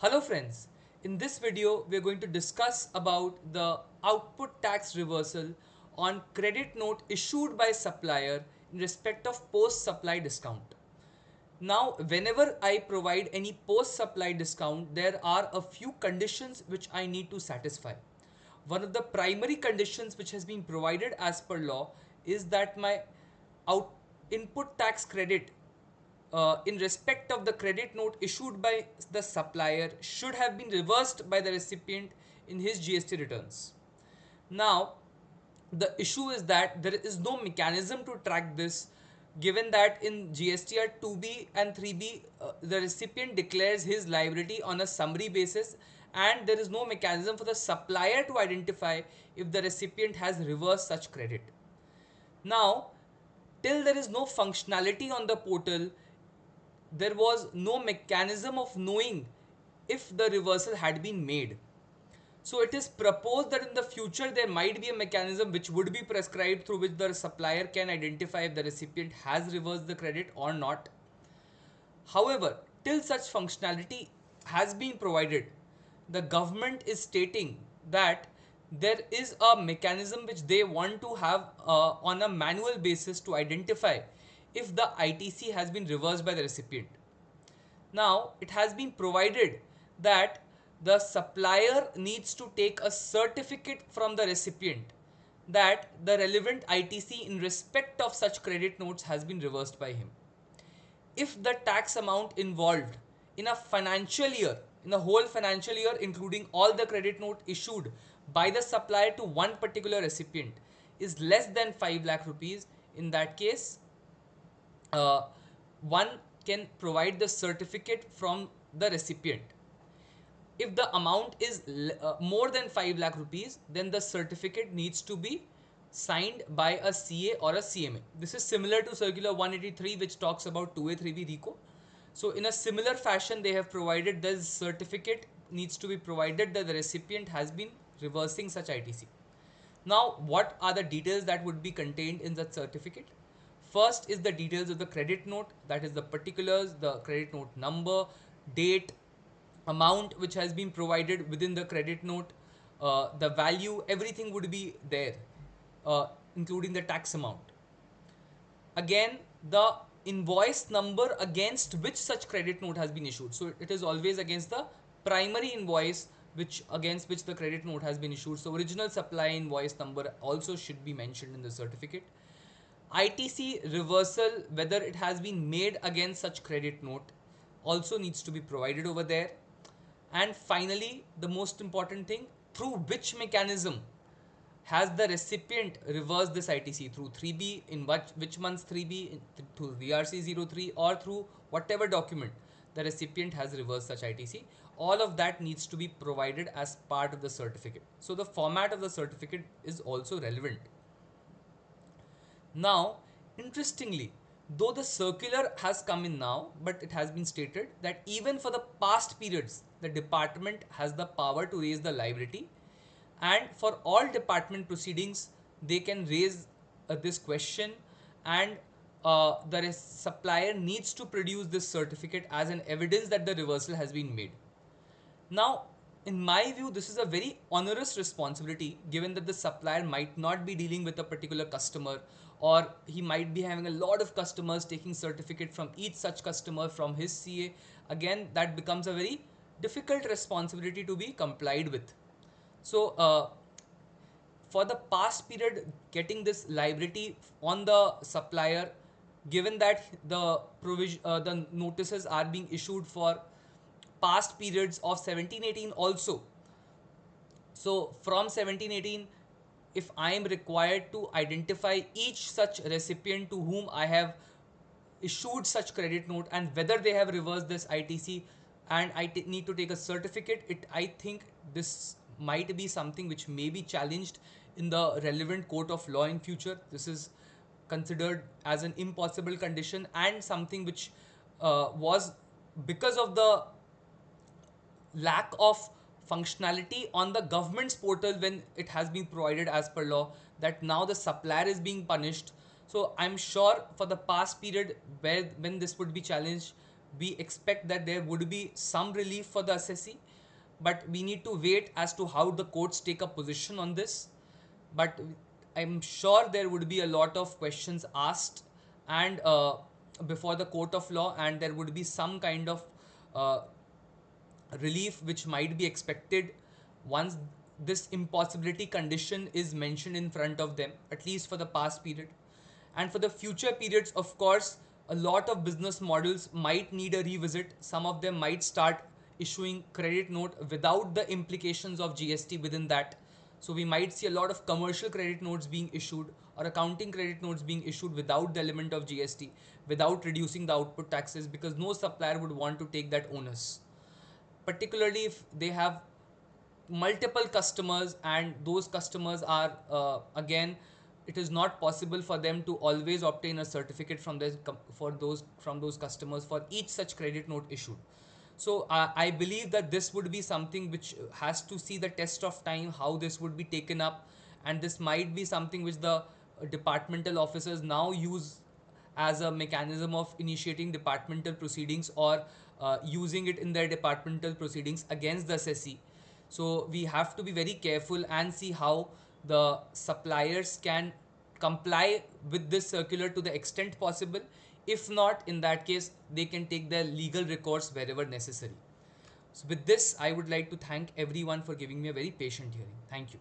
Hello friends, in this video we are going to discuss about the output tax reversal on credit note issued by supplier in respect of post supply discount. Now whenever I provide any post supply discount, there are a few conditions which I need to satisfy. One of the primary conditions which has been provided as per law is that my out input tax credit in respect of the credit note issued by the supplier should have been reversed by the recipient in his GST returns. Now, the issue is that there is no mechanism to track this, given that in GSTR 2B and 3B, the recipient declares his liability on a summary basis, and there is no mechanism for the supplier to identify if the recipient has reversed such credit. Now, till there is no functionality on the portal, there was no mechanism of knowing if the reversal had been made. So it is proposed that in the future there might be a mechanism which would be prescribed through which the supplier can identify if the recipient has reversed the credit or not. However, till such functionality has been provided, the government is stating that there is a mechanism which they want to have on a manual basis to identify if the ITC has been reversed by the recipient. Now, it has been provided that the supplier needs to take a certificate from the recipient that the relevant ITC in respect of such credit notes has been reversed by him. If the tax amount involved in a financial year, in a whole financial year, including all the credit note issued by the supplier to one particular recipient, is less than 5 lakh rupees, in that case, uh, one can provide the certificate from the recipient. If the amount is more than 5 lakh rupees, then the certificate needs to be signed by a CA or a CMA. This is similar to Circular 183, which talks about 2A 3B RICO. So in a similar fashion, they have provided this certificate needs to be provided that the recipient has been reversing such ITC. Now, what are the details that would be contained in that certificate? First is the details of the credit note, that is the particulars, the credit note number, date, amount which has been provided within the credit note, the value, everything would be there, including the tax amount. Again, the invoice number against which such credit note has been issued. So it is always against the primary invoice which against which the credit note has been issued. So original supply invoice number also should be mentioned in the certificate. ITC reversal, whether it has been made against such credit note, also needs to be provided over there. And finally, the most important thing, through which mechanism has the recipient reversed this ITC, through 3B, in which month's 3B, through VRC03, or through whatever document the recipient has reversed such ITC. All of that needs to be provided as part of the certificate. So the format of the certificate is also relevant. Now, interestingly, though the circular has come in now, but it has been stated that even for the past periods, the department has the power to raise the liability, and for all department proceedings, they can raise this question, and the supplier needs to produce this certificate as an evidence that the reversal has been made. Now, in my view, this is a very onerous responsibility, given that the supplier might not be dealing with a particular customer, or he might be having a lot of customers, taking certificate from each such customer from his CA. Again, that becomes a very difficult responsibility to be complied with. So for the past period, getting this liability on the supplier, given that the notices are being issued for past periods of 1718 also. So from 1718, if I am required to identify each such recipient to whom I have issued such credit note and whether they have reversed this ITC, and I need to take a certificate, I think this might be something which may be challenged in the relevant court of law in future. This is considered as an impossible condition, and something which was because of the lack of functionality on the government's portal when it has been provided as per law, that now the supplier is being punished. So I'm sure for the past period, when this would be challenged, we expect that there would be some relief for the assessee, but we need to wait as to how the courts take a position on this. But I'm sure there would be a lot of questions asked and before the court of law, and there would be some kind of uh, relief which might be expected once this impossibility condition is mentioned in front of them, at least for the past period. And for the future periods, of course, a lot of business models might need a revisit. Some of them might start issuing credit note without the implications of GST within that. So we might see a lot of commercial credit notes being issued or accounting credit notes being issued without the element of GST, without reducing the output taxes, because no supplier would want to take that onus, particularly if they have multiple customers and those customers are again, it is not possible for them to always obtain a certificate from those customers for each such credit note issued. So I believe that this would be something which has to see the test of time, how this would be taken up, and this might be something which the departmental officers now use as a mechanism of initiating departmental proceedings or using it in their departmental proceedings against the assessee. So we have to be very careful and see how the suppliers can comply with this circular to the extent possible. If not, in that case, they can take their legal recourse wherever necessary. So with this, I would like to thank everyone for giving me a very patient hearing. Thank you.